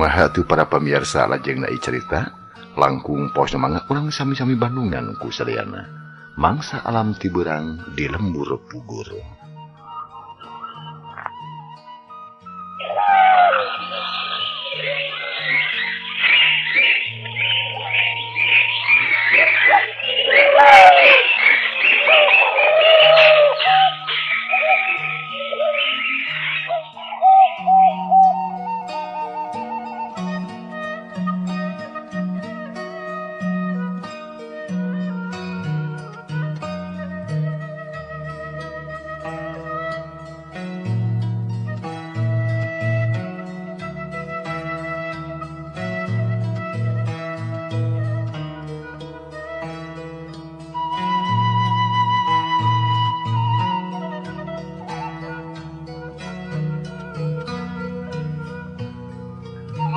Maha tu para pemirsa lajeng nai cerita langkung pos mangga urang sami-sami Bandungan ku sadayana mangsa alam tiberang di lembur pugur.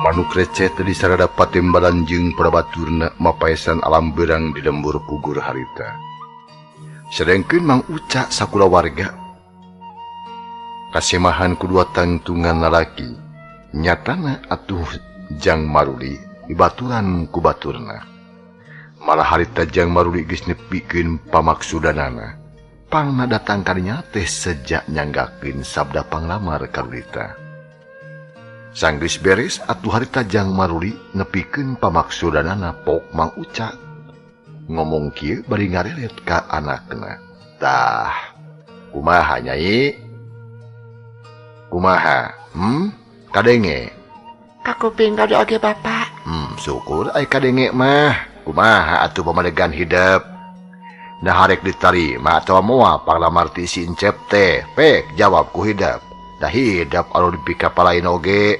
Manuk recet di sarada patembalan jeung prabaturna mapaesan alam berang di lembur pugur harita. Sedengkeun Mang Uca sakula warga kasemahan kedua tangtungan lalaki nyatana atuh Jang Maruli dibaturan ku baturna. Malah harita Jang Maruli geus nepikeun pamaksudanana. Pangna datang kadinya teh sejak nyanggakeun sabda panglamar karulita. Sanggeus beres atuh harita Jang Maruli nepikeun pamaksudanana pok Mang Uca. Ngomong kieu bari ngarelet ka anakna. Tah, kumaha Nyai? Kumaha? Kadenge? Kakuping kado oge Bapak. Syukur ai kadenge mah. Kumaha atuh pamadegan hidup? Nah harek ditarima atawa moal panglamar ti si Encep teh. Pek jawab ku hidup. Dah hidup anu dipika palain oge.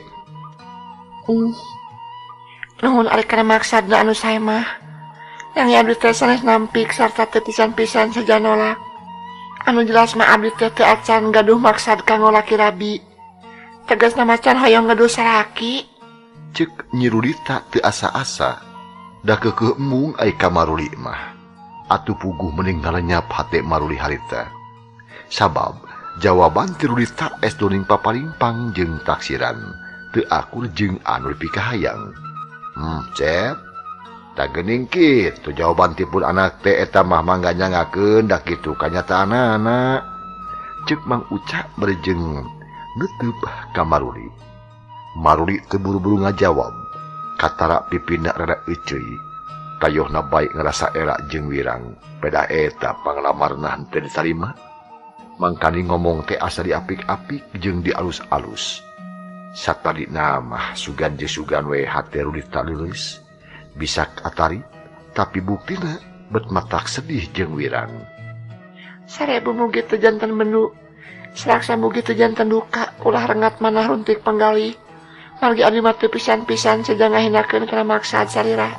Nuhun ari kana maksudna anu sae mah. Yang abdi teh sanes nampik sarta teu pisan-pisan saja nolak. Anu jelas mah abdi teh teu acan gaduh maksud kanggo laki rabi. Tegasna macan hoyong gaduh salaki. Ceuk Nyi Rudita teu asa-asa. Da keukeuh embung ai ka Maruli mah. Atuh puguh mending ngalenyap hate Maruli harita. Sabab jawaban ti Rudita es doning papalimpang jeung taksiran teu akur jeung anu dipikahayang. Cep, da geuning kitu jawaban ti pun anak teh eta mah mangga nyangakeun da kitu kanyataanana. Ceuk Mang Uca berjeng neuteub ka Maruli. Maruli teu buru-buru ngajawab. Katara pipina rada euceuy. Kayohna bae ngerasa era jeung wirang. Peda eta panglamarna henteu ditarima. Mangkani ngomong teh asa diapik-apik jeung dialus-alus. Satadina mah sugan je sugan we hate Rudita leuleus. Bisa atari, tapi buktina bet matak sedih jeung wirang. Sarebu mugi teu janten benu. Salaksa mugi teu janten duka ulah rengat manah runtik panggalih. Margi abdi mah teu pisan-pisan saja ngahinakeun kana maksad sarira.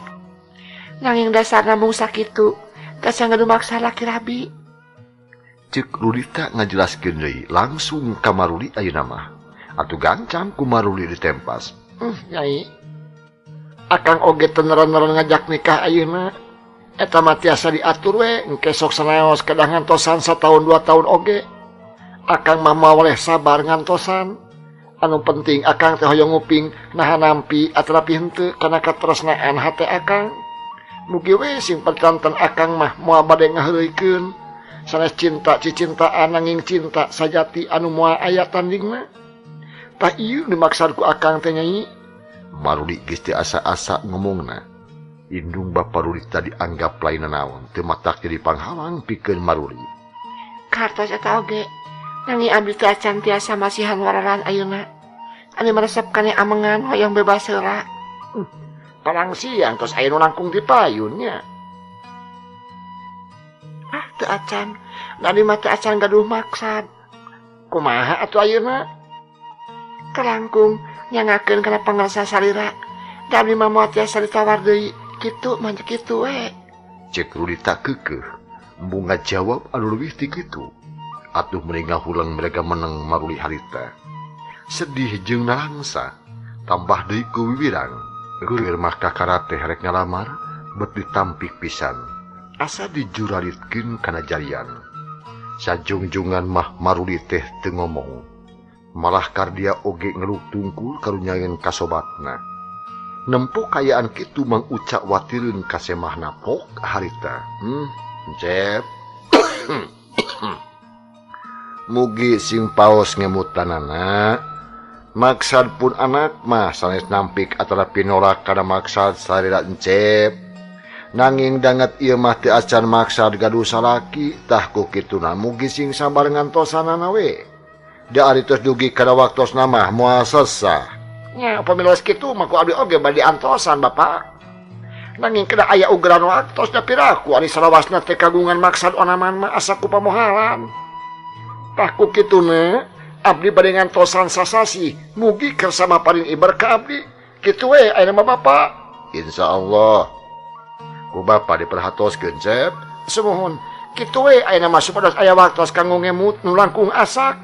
Nanging dasarna mung sakitu, kasa gaduh maksad laki rabi. Ceuk Rudita ngajelaskeun deui langsung ka Maruli ayeuna mah. Atuh gancang ku Maruli ditempas. Nyai. Akang oge teu neren-neren ngajak nikah ayeuna. Eta mah tiasa diatur we, engke sok sanaos kedah ngantosan 1 tahun 2 tahun oge. Akang mah mawaleh sabar ngantosan. Anu penting akang teh hoyong nguping nahan nampi atrapi henteu kana katresnaan hate akang. Mugi we sing pertanten akang mah moal bade ngaheulikeun. Sanes cinta cicintaan nanging cinta sajati anu moal aya tandingna. Tah ieu dimaksud ku akang teh Nyai. Maruli geus teu asa-asa ngomongna. Indung Bapa Rudita dianggap lain nanaon, teu matak jadi panghalang pikeun Maruli. Kartos eta oge. Nanging abdi teu acan tiasa masihan wararan ayeuna. Anu maresep kana amengan hoyong bebas heula. Palang siang tos aya nu langkung dipayunnya. Teu acan. Nadi mah teu acan gaduh maksad. Kumaha atuh ayeuna? Kalangkung nyangakeun kana pangarsa salira. Da abdi mah moal tiasa ditawar deui. Kitu mah kitu we. Ceuk Rudita keukeuh. Embung ngajawab anu leuwih ti kitu. Atuh mending ngahulang mereka meneng Maruli harita. Sedih jeung nalangsa. Tambah deui ku wiwirang. Keur mah kakara teh rek ngalamar bet ditampik pisan. Asa dijuralitkeun kana jarian. Sajungjungan mah Maruli teh teu ngomong. Malah kardia oge ngeluk tungkul karunyangeun kasobatna. Nempo kayaan kitu mengucap watireun kasemahna pok harita. Cep. Mugi sing paos ngemutanana. Maksad pun anak mah sanes nampik atara pinolak kana maksad sarira encep. Nanging danget ieu mah teu acan maksad gaduh salaki, tah ku kituna mugi sing sabar ngantosanana we. Da ari tos dugi kana waktosna mah moal sesah. Nya pamilos kitu mah ku abdi oge bade antosan Bapak. Nanging kada aya ugeran waktos da piraku ari salawasna teh kagungan maksad onaman mah asa ku pamohalan. Tah ku kituna abdi bade ngantosan sasasi, mugi keur samaparin ibar ka abdi. Kitu we ayeuna mah Bapak. Insyaallah. Ku bapa diperhatoskeun Cep. Sumuhun, kitu we ayeuna mah supados aya waktos kanggo ngemut nu langkung asak.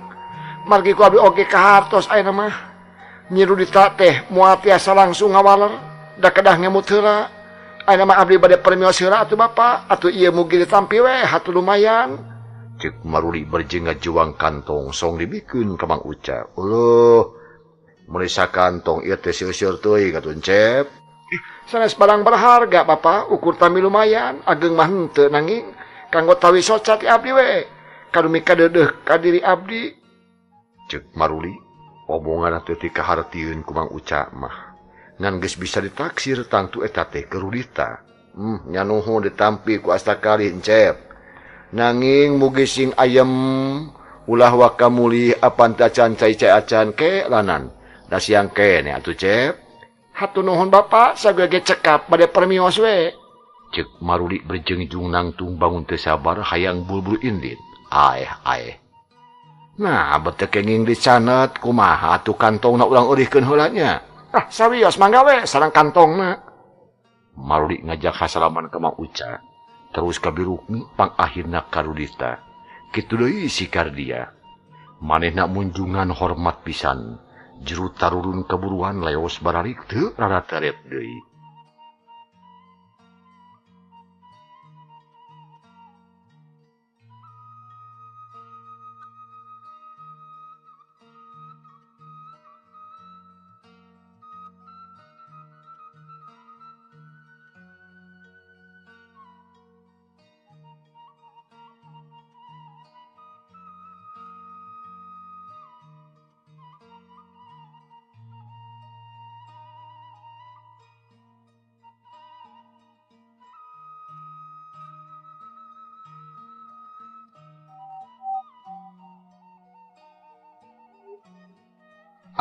Margi ku abdi oge kahartos ayeuna mah. Nyi Rudita teh moal tiasa langsung ngawaler, da kedah ngemut heula. Ayeuna mah abdi bade permios heula atuh Bapak, atuh ieu mugi ditampi we hatu lumayan. Cek Maruli berjenga juang kantong song dibikeun ka Mang Uca. Uluh, mun sakantong ieu teh seuseur teuing atuh Cep. Sanes barang berharga Bapak, ukur tami lumayan, ageng mah henteu nanging kanggo tawi soca ti abdi we. Kadumi kadeudeuh ka diri abdi. Cek Maruli, omongan teu ti kahartieun ku Mang Uca mah. Ngan geus bisa ditaksir tangtu eta teh ke Rudita. Nya nuhun ditampi ku astakali Cep. Nanging mugi sing ayem ulah wakamuli apan tacan cai-cai acan ke lanan. Da siang kene atuh Cep. Hatu nuhun Bapak, sagege cekap bade permios we. Cek Maruli berjengjung nangtung bangun teu sabar hayang bulu-bulu indit. Aeh. Nah, bete kenging dicanet kumaha atuh kantongna ulang eurihkeun heula nya. Sawios mangga we sareng kantongna. Maruli ngajak hasalaman ka Mang Uca. Terus ka Birukmi pang akhirna ka Rudita. Kitu deui sikar dia. Manehna munjungan hormat pisan. Jeru tarurun keburuan leos baralik teu rada teret deui.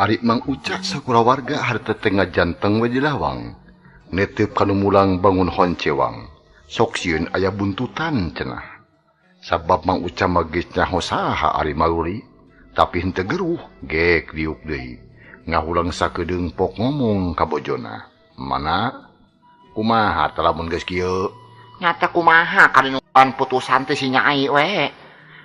Ari Mang Uca sakura warga harta tengah janteng we di lawang. Netep kanu mulang bangun honcewang. Sok sieun aya buntutan cenah. Sabab Mang Uca magis nyaho saha ari Maruli, tapi henteu geruh gek diuk deui. Ngahulang sakedeung pok ngomong ka bojona. Mana? Kumaha teh lamun geus kieu? Nyata kumaha kadinuan putusan teh si Nyai we.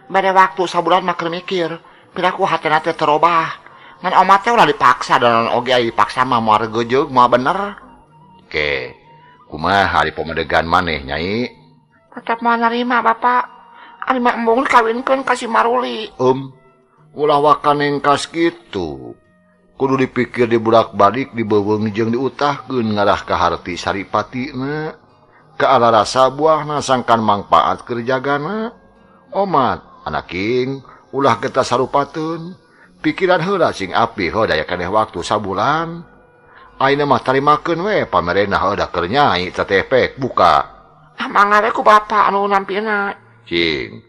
Bade waktu sabulan mah keur mikir, piraku hatena teh terobah. Ngan omat teh ulah dipaksa dan oge aya dipaksa mah moal regejeug moal bener. Ke, kumaha ari pamedegan maneh Nyai? Tetep moal narima Bapak. Ari mah embung kawinkeun ka si Maruli. Ulah wakan engkas kitu. Kudu dipikir dibolak-balik dibeuweung jeung diutahkeun ngarah ka harti saripatina. Ka ala rasa buahna sangkan mangpaat keur jagana. Omat, anaking ulah kita sarupateun. Pikiran heula sing api daya keneh waktu sabulan. Ayeuna mah tarimakeun we pamerena da keur Nyai tetepek buka. Mangga we ku Bapak anu nampina. Cing,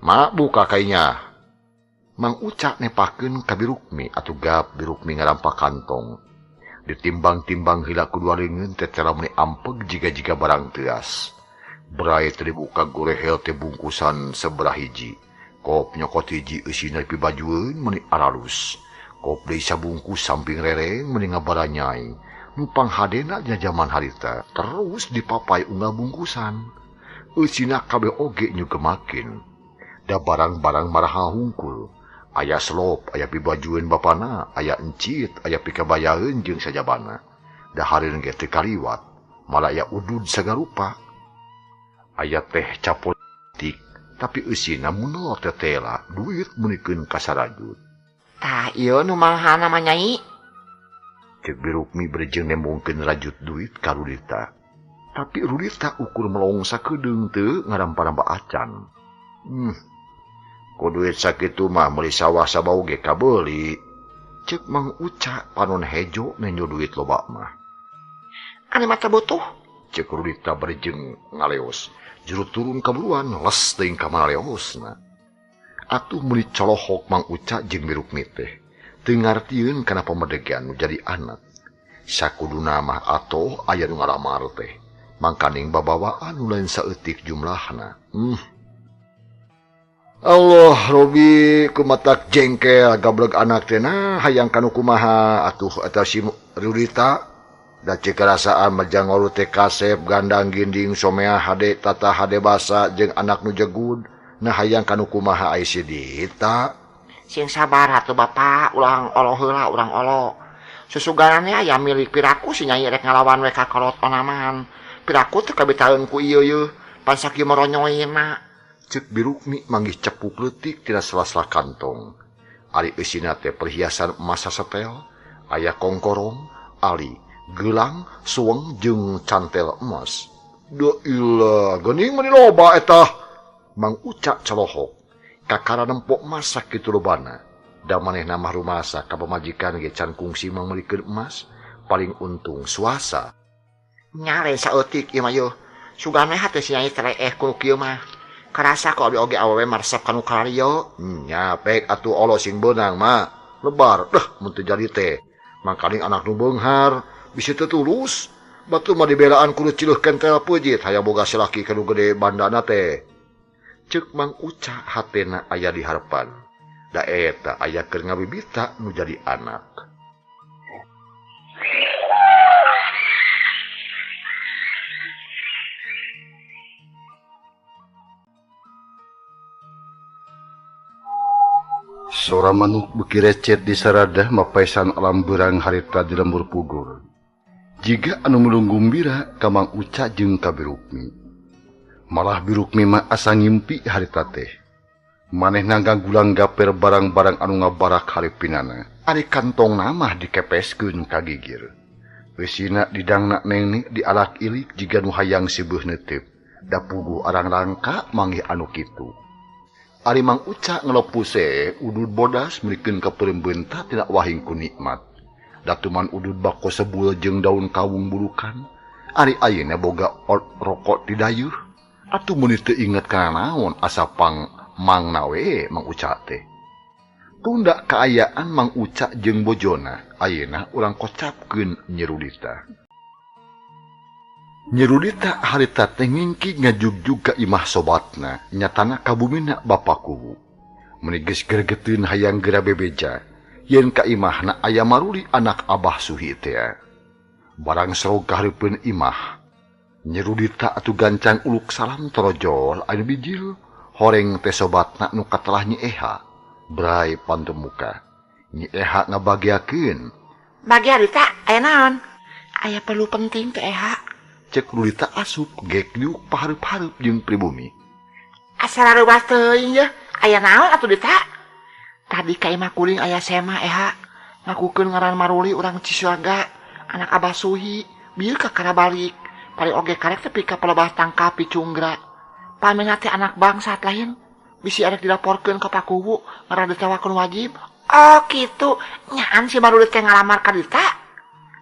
mak buka kainya. Mang Uca nepakeun ka Birukmi atuh gap Birukmi ngarampak kantong. Ditimbang-timbang heula kudua leungeun teh cara meni ampeg jiga-jiga barang teas. Berai teh dibuka gorehel teh bungkusan seberah hiji. Kop nyokot hiji eusina pibajueun meni aralus. Kop deui sabungkus samping rereng meni ngabara Nyai. Nupang hadena jajaman harita terus dipapai unggal bungkusan. Eusina kabeh oge nyugemakeun. Da barang-barang maraha hungkul. Aya selop, aya pibajueun bapana, aya encit, aya pikabayaeun jeung sajabana. Da hareun ge teu kaliwat, malah aya udud sagarupa. Aya teh capotik tapi eusina munor tetela duit munikeun ka sarajut. Tah ieu nu mahana mah Nyai. Cek Birukmi berjeng nembongkeun rajut duit ka Rudita. Tapi Rudita ukur melong sakedeung teu ngarampa-rampa acan. Ku duit sakitu mah meuli sawah sabau ge kabeuli. Cek Mang Uca panon hejo nenyo duit loba mah. Anu mata butuh. Cek Rudita berjeng ngaleos. Juru turun kaburuan les teuing ka maleosna. Atuh meuli colohok Mang Uca jeung Birukmi teh. Teu ngartieun kana pamedegan nu jadi anak. Sakuduna mah atoh aya nu ngalamar teh. Mangkaning babawaan nu lain saeutik jumlahna. Allah, Robi kumatak jengkel gablek anak teh nah hayang kanu kumaha atuh eta si Rudita. Da cek rasaan majang olu teh kasep gandang ginding somea hade tata hade basa jeung anak nu jegud. Nah hayang kanu kumaha ai si Dita. Sing sabar atuh Bapak, ulang olo heula urang olo. Susuganannya aya milik piraku si Nyai rek ngalawan we ka kolot onaman. Piraku teu kabitaeun ku ieu yeuh, pan sakieu moronyoina. Cek Birukmi manggih cepuk leutik tina sela-sela kantong. Ari eusina teh perhiasan emas sasetel, aya kongkorong, ali, gelang, suweng jeung cantel emas. Da ilah, geuning meni loba eta. Mang Uca colohok. Kakara nempok emas sakitu lobana. Da manehna mah rumasa ka pamajikan ge can kungsi meulikeun emas, paling untung suasa. Nya lain saeutik ieu mah yeuh. Sugana hate si Nyai tereeh ku kieu mah. Karasa kok oge awewe maresep kanu kalario. Nya pek atuh olo sing beunang mah. Lebar, mun teu jadi teh. Mangkaning anak nu beunghar, bisi teu tulus. Batu mah dibelaan kudu cileuh kentel peujit, hayang boga silaki kanu gede bandana teh. Ceuk Mang Uca hatena aya di harepan. Da eta aya keur ngabibita nu jadi anak. Sora manuk beuki recet di saradah mapaisan alam beurang harita di lembur pugur. Jiga anu mulung gumbira ka Mang Uca jeung ka Birukmi. Malah Birukmi mah asa ngimpi harita teh. Manehna ganggulang gaper barang-barang anu ngabarak haripinana. Ari kantongna mah dikepeskeun ka gigir. Eusina didangna nengni dialak ilik jiga nu hayang sibeuh neuteup. Da puguh arang rangka manggih anu kitu. Ari Mang Uca ngelopuse udud bodas milikeun ka peurembeunta tina wahing ku nikmat. Datuman udud bako sebul jeung daun kawung bulukan. Ari ayeuna boga rokok ti dayeuh. Atuh mun teu inget kana naon asa pang mangna we Mang Uca teh. Tunda kaayaan Mang Uca jeung bojona ayeuna urang kocapkeun Nyi Rudita. Nyi Rudita harita teh ngingki ngajugjug ka imah sobatna, nyatana kabumina bapaku. Meni geus gregeteun hayang geura bebeja, yen ka imahna aya Maruli anak Abah Suhi teh. Barang serog kahareupeun imah, Nyi Rudita atuh gancang uluk salam torojol anu bijil, horeng teh sobatna nu katelah Nyi Eha. Brai pantun muka. Nyi Eha ngabagiakeun. Bagi Rita, aya naon? Aya perlu penting teh Eha. Cek Rudita asup gek diuk pahareup-hareup jeung pribumi. Asal rubah teuing yeuh, aya naon atuh Rita? Tadi ka imah kuring aya sema Eha. Ngakukeun ngaran Maruli urang Cisyaga, anak Abah Suhi, bieu ka kana balik. Paling oge karek tepi ka pelebah tangkap picunggra. Pamina teh anak bangsat lain. Bisi arek dilaporkeun ka Pakuwu ngaran ditawakeun wajib. Oh kitu, nyaan si Maruli teh ngalamar ka Rita?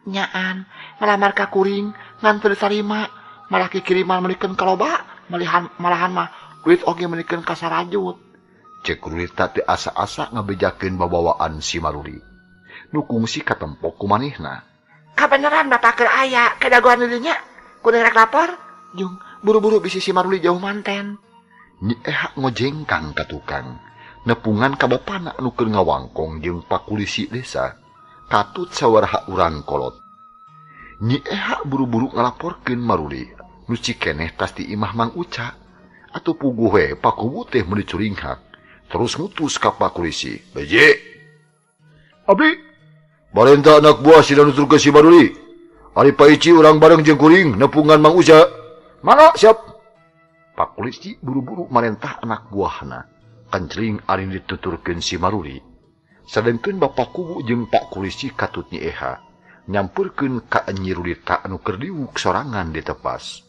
Nyaan, ngalamar ka kuring, ngan teu ditarima, malah kikiriman menikeun ka loba, malahan mah duit oge menikeun ka sarajut. Cek Rudita teu asa-asa ngabejakeun babawaan si Maruli. Nu kungsi katempok ku manehna. Kabeneran Bapak keur aya, kedagoan di dinya. Kudu rek lapor, Jung, buru-buru bisi si Maruli jauh manten. Nyi Eha ngojengkang ka tukang, nepungan ka bapana anu keur ngawangkong jeung pakulisi desa. Katut sawaraha urang kolot. Nyi Eha buru-buru ngalaporkeun Maruli, nu cikeneh tas ti imah Mang Uca. Atuh puguh we Pakuwu teh meuli curinghak, terus ngutus ka pakulisi. "Beje, abdi barenta anak buah sida nuturkeun si Maruli. Ari paici urang bareng jeung kuring nepungan Mang Uca." "Mangga, siap." Pakulisi buru-buru marentah anak buahna, kancring ari dituturkeun si Maruli. Sadengkeun Bapak Kuwu jeung Pak Kulisi katut Nyi Eha. Nyampurkeun ka Nyi Rudita anu keur diuk sorangan di tepas.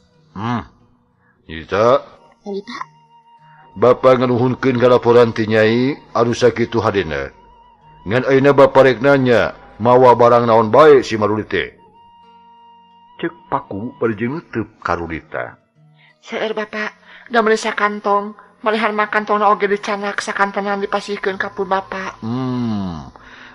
Nyirita, Nyarita, Bapa nganuhunkeun ka laporan ti Nyai anu sakitu hadena. Ngan ayeuna Bapa rek nanya mawa barang naon bae si Maruli teh. Ceuk Paku barejeng neuteup ka Rudita. Seueur Bapak, da meuli sakantong, malihan makantongna oge dicanak sakantenan dipasihkeun ka pun Bapak.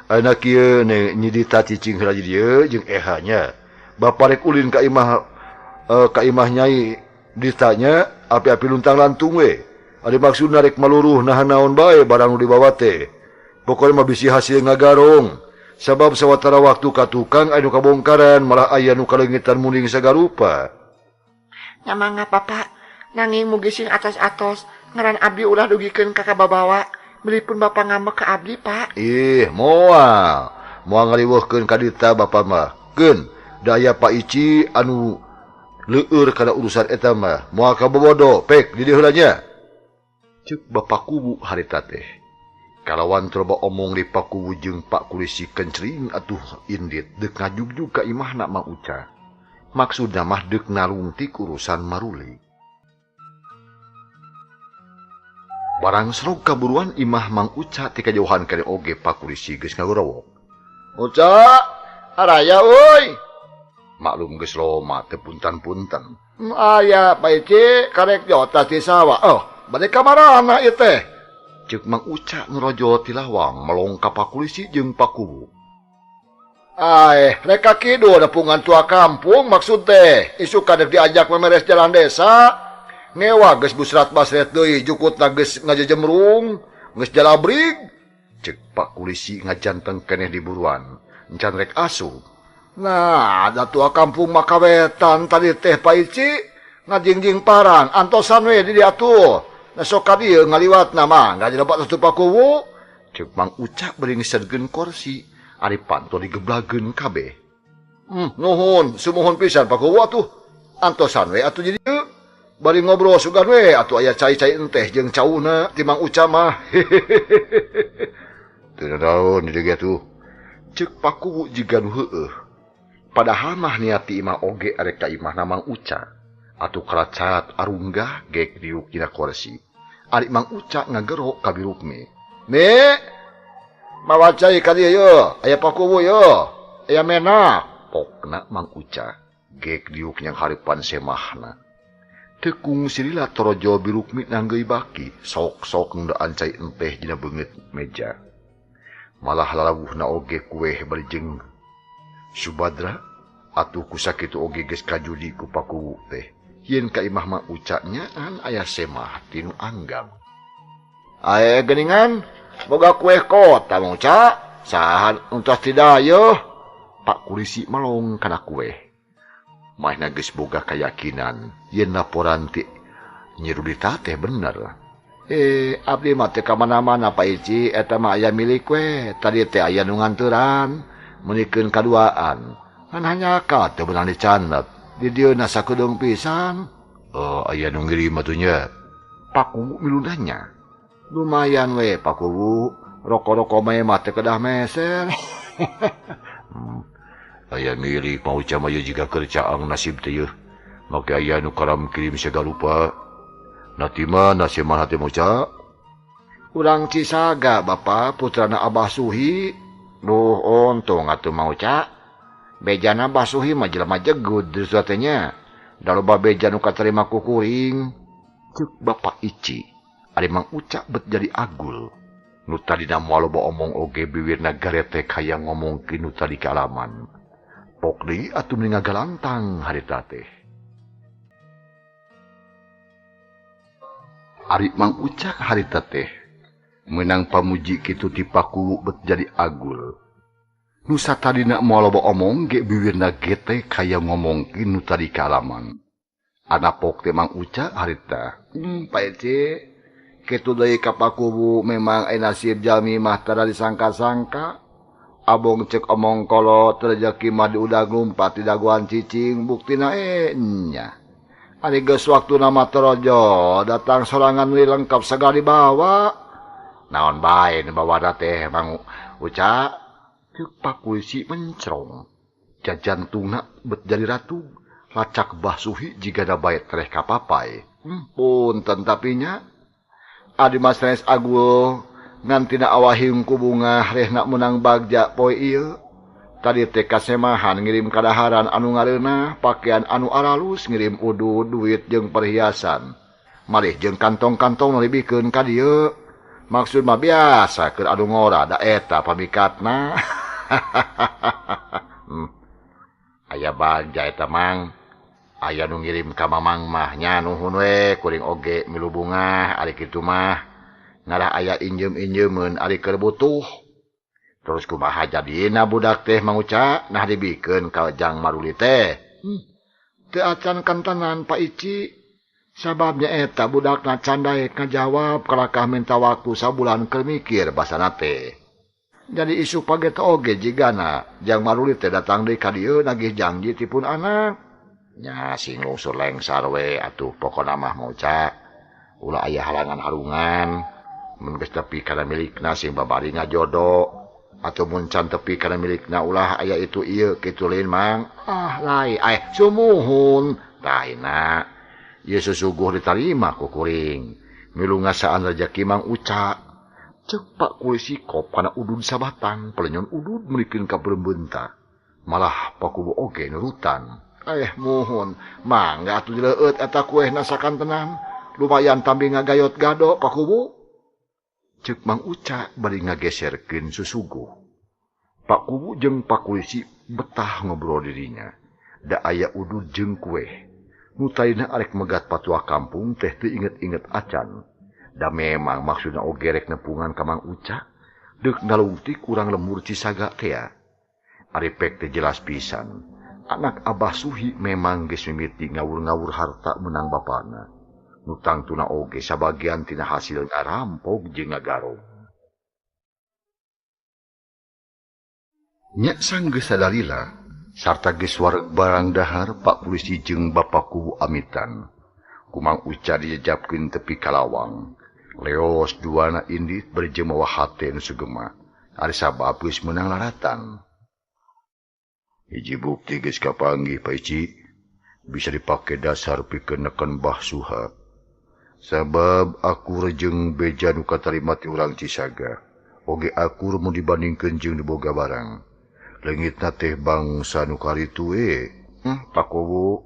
Anak ieu ne Nyidita cicing heula di dieu jeung ehanya. Bapa rek ulin ka imah Nyai ditanya api-api luntang lantung we. Ari maksudna rek maluruh nahan naon bae barang nu dibawa teh. Pokona mah bisi hasil ngagarong. Sabab sawatara waktu ka tukang anu kabongkaran malah aya nu kalengitan muning sagarupa. Nya mangga Bapak, nanging mugi sing atos-atos ngaran abdi ulah dugikeun ka kababawa. Belipun Bapak ngambek ka abdi, Pak. Moal ngaliweuhkeun ka dita Bapa mah. Keun, daya Pak Ici anu leueur kana urusan eta mah. Moal kabobodo, pek di dieu heula nya. Ceuk Bapa Kubu harita teh. Kalawan coba omong di Pak Kubu jeung Pak Kulisi kencring atuh indit deuk ngajugjug ka imahna Mang Uca. Maksudna mah deuk narungtik urusan Maruli. Barang serog kaburuan imah Mang Uca ti kajauhan kade oge Pak Kulisi geus ngagorowok. Uca, araya euy. Maklum geus loma teu punten-punten. Aya Pak Ici karek jota ti sawah. Bade kamarana ieu teh. Ceuk Mang Uca ngerojo ti lawang melong ka Pak Kulisi jeung Pak Kubu. Rek ka kidu nepungan tua kampung maksud teh. Isu kadek diajak memeres jalan desa. Ngewa geus busrat basret deui jukutna geus ngajejemrung, geus jalabrig. Ceuk Pak Kulisi ngajanteng keneh di buruan. Encan rek asup. Nah, ada tua kampung mah kawetan tadi teh Pak Ici ngajingjing parang antosan we di dieu atuh. Nah sok ka dieu ngaliwatna mah ngajelebat atuh Pak Kubu. Ceuk Mang Uca beuring sedgeun kursi, ari panto digeblageun kabeh. Nuhun, sumuhun pisan Pak Kubu atuh. Antosan we atuh di dieu. Bari ngobrol sugan we atuh aya cai-cai enteh jeung cauna ti Mang Uca mah. Teu naon di dieu atuh. Ceuk Pak Kubu jiga nu heueuh. Padahal mah niat ti imah oge arek ka imahna Mang Uca. Atuh karacat arunggah geek diuk dina kursi. Ari Mang Uca ngagero ka birukmi. "Me, mawa cai ka dieu yo, aya Pak Kubu yo. Aya mena." Pokna Mang Uca geek diuk yang haripan semahna. Tekung sirila torojo birukmi nanggeuy baki, sok-sok ngendaan cai enteh dina beungeut meja. Malah lalawuhna oge kueh barejeng. Subadra atuh kusakitu oge geus kajudi ku Pak Kubu teh. Yen ka imah Mang Uca nyaan aya semah tinu anggang. Aya geuningan boga kueh kota Mang Uca, saha untas ti dayeuh. Pak Kulisi melong kana kueh. Maehna geus boga kayakinan yen laporan ti Nyi Rudita teh bener. Abdi mah teu ka mana-mana Pak Ici, eta mah aya milik we. Tadi teh aya nu nganteuran, meunikeun kaduaan. Kan hanya ka teu beunang dicanet. Di dieu na sakedeung pisan. Aya nu ngirim atuh nya. Pak Kubu milu nanya. Lumayan we Pak Kubu, roko-roko mah teh kedah meser. Aya milik Mang Uca mah jiga kerjaang nasib teh yeuh. Make aya nu karam kirim sagarupa. Nati mah nasib mana teh Mang Uca? Urang Cisaga Bapa, putrana Abah Suhi. Duh untung atuh Mang Uca. Bejana Abah Suhi mah jelema jegud deus teh nya. Da loba beja nu katarima ku kuring. Ceuk Bapak Ici. Ari Mang Uca bet jadi agul. Nu tadina moal loba omong oge bibirna garete kaya ngomong ki nu tadi kalaman. Pok deui atuh mending ngagalantang harita teh. Ari Mang Uca harita teh meunang pamuji kitu ti Pak Kubu bet jadi agul. Nu satadina moal loba omong ge bibirna gete kaya ngomong ki nu tadi kalaman. Anapok teh Mang Uca harita. Pak Ici, kitu deui ka Pak Kubu memang aya nasib jalmi mah tara disangka-sangka. Abong cek omong kolot rezeki mah diudag lumpat di daguan cicing buktina nya. Ari geus waktuna mah torojo datang sorangan we lengkap sagala dibawa. Naon bae nu bawana teh Mang Uca? Ceuk Pak Kulisi mencrong. jantungna bet jadi ratu lacak basuhi jika da bae tereh kapapai. Punten tapinya adi mas Nes Agul ngantina awahing ku bunga rehna menang bagja poe ieu. Tadi teh kasemahan ngirim kadaharan anu ngareunah, pakaian anu aralus, ngirim udud, duit jeung perhiasan. Malih jeung kantong-kantong nu libikeun ka dieu. Maksud mah biasa keur anu ngora da eta pamikatna. Aya bagja eta mang. Aya nu ngirim ka mamang mah nya nuhun we kuring oge milu bunga ari kitu mah. Ngalah aya injem-injemeun ari keur butuh. Terus kumaha jadina budak teh manguca nah dibikeun ka Jang Maruli teh. Teu acan kantanan Pak Ici. Sababnya eta budakna candaek ngajawab kalakah minta waktu sabulan keur mikir basana teh. Jadi isu paget oge jigana Jang Maruli teh datang deui ka dieu nagih janji tipun anak. Nya sing lungsur lengsar we atuh pokona mah manguca. Ulah aya halangan harungan. Mun geus tepi kana milikna sing babari ngajodo. Atau muncan tepi kana milikna ulah aya itu ieu kitu lain mang. Lain sumuhun. Lainna ieu susuguh ditarima ku kuring. Milu ngasaan rejeki Mang Uca. Ceuk Pak Kulisi kop kana udud sabatang pelenyon udud mulikeun ka beureumbenta. Malah pakubu oge nurutan. Muhun, mangga atuh dileueut eta kuehna sakantenan. Lumayan tambi ngagayot gado pakubu. Ceuk Mang Uca bari ngageserkeun susuguh. Pak Kubu jeung Pak Kulisi betah ngobrol dirinya. Da aya udud jeung kueh. Nu taina arek megat patua kampung teh teu inget-inget acan. Da memang maksudna oge rek nepungan ka Mang Uca. Deuk nalungtik urang lemur Cisaga teh. Ari pek teh jelas pisan. Anak Abah Suhi memang geus mimiti ngawur-ngawur harta menang bapana. Nutang tuna oge sabagian tina hasil ngarampok jeung ngagarong. Nya sanggeus sadalila sarta geus wareg barang dahar Pak Kulisi jeung Bapak Kubu amitan. Ku Mang Uca dijejapkeun tepi kalawang. Leos duana indit berjemawa hate nu sugema. Ari sabab geus meunang laratan. Hiji bukti geus kapanggih Pak Ici. Bisa dipake dasar pikeun neken Bah Suha. Sabab aku rejeng beja nu katarima ti urang Cisaga. Oge aku mun dibandingkeun jeung diboga barang. Leungitna teh bangsa nu karitu we. Pak Kubu,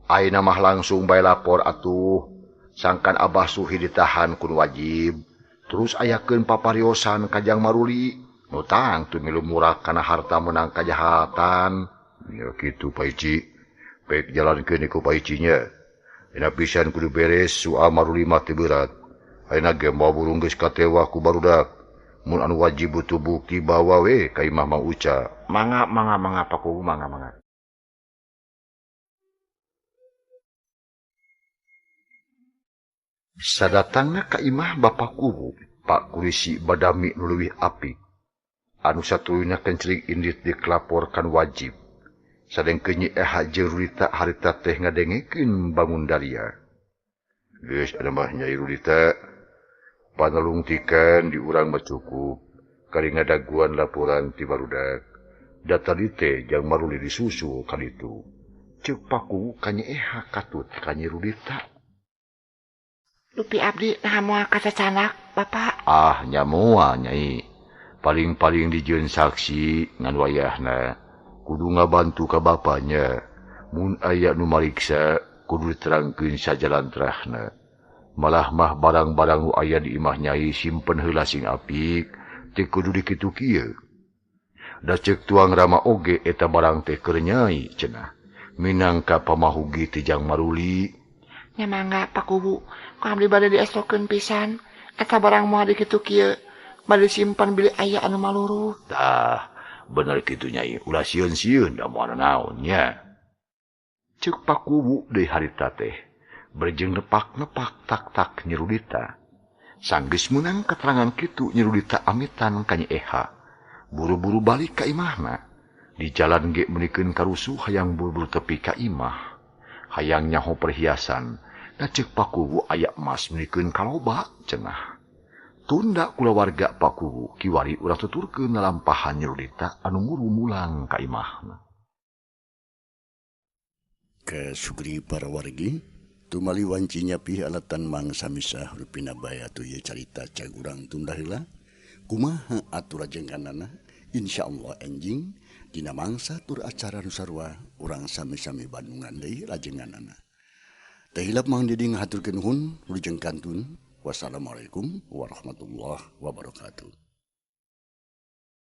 ayeuna mah langsung bae lapor atuh. Sangkan Abah Suhi ditahan kun wajib. Terus ayakeun papariosan ka Jang Maruli. Nutang tu milu murah kana harta menang kajahatan. Ya kitu Pak Ici. Pek jalankeun iku Pak Ici nya. Dina pisan kudu beres soal Maruli mah teu berat. Ayeuna ge moal burung geus katewa ku barudak. Mun anu wajib butuh bukti bawa we ka imah Mang Uca. Mangga Pak Kubu mangga. Sadatangna ka imah Bapak Kubu, Pak Kulisi badami nu leuwih apik. Anu satuluyna kencring indit dikelaporkan wajib. Sadengkeun Nyi Eha jeung Rudita harita teh ngadengekeun bangun daria. Geus ada mah Nyai Rudita, panalungtikan di urang mah cukup. Kari ngadaguan laporan ti barudak. Data di teh Jang Maruli disusul ka ditu. Ceuk Pak Kubu ka Nyi Eha katut ka Nyai Rudita. Lupi abdi nah moal kasacanak, Bapak. Nya moal Nyai. Paling-paling dijieun saksi ngan wayahna. Kudu ngabantu ka bapanya. Mun aya nu mariksa, kudu diterangkeun sajalantrahna. Malah mah barang-barang nu aya di imah Nyai simpen heula sing apik, teh kudu dikitu kieu. Da ceuk tuang Rama oge eta barang teh keur Nyai cenah. Minangka pamahugi ti Jang Maruli. Nya mangga Pak Kubu, ku abdi bade diestokeun pisan. Eta barang moal dikitu kieu, bade simpan bili aya anu maluru. Tah, bener kitu Nyai, ulah sieun-sieun da moal naon nya. Ceuk Pak Kubu deui harita teh. Berjeng nepak-nepak tak-tak Nyi Rudita. Sanggeus meunang keterangan kitu Nyi Rudita amitan ka Nyi Eha. Buru-buru balik ka imahna. Di jalan ge meunikeun karusuh hayang buru-buru tepi ka imah. Hayang nyaho perhiasan. Da ceuk Pak Kubu aya emas meunikeun kaloba cenah. Tunda kulawarga Pak Kubu kiwari urang tuturkeun lalampahan Nyi Rudita anu nguru mulang ka imahna. ke sugri para wargi tumali wancinya pi alatan mangsa misah rupina baya tu ye carita cagurang tundahila kumaha atur jengkanana insyaallah enjing dina mangsa tur acara nu sarua urang sami-sami bandungan deui lajenganana teu hilap mang didi ngahaturkeun nuhun lujeng kantun wassalamualaikum warahmatullahi wabarakatuh.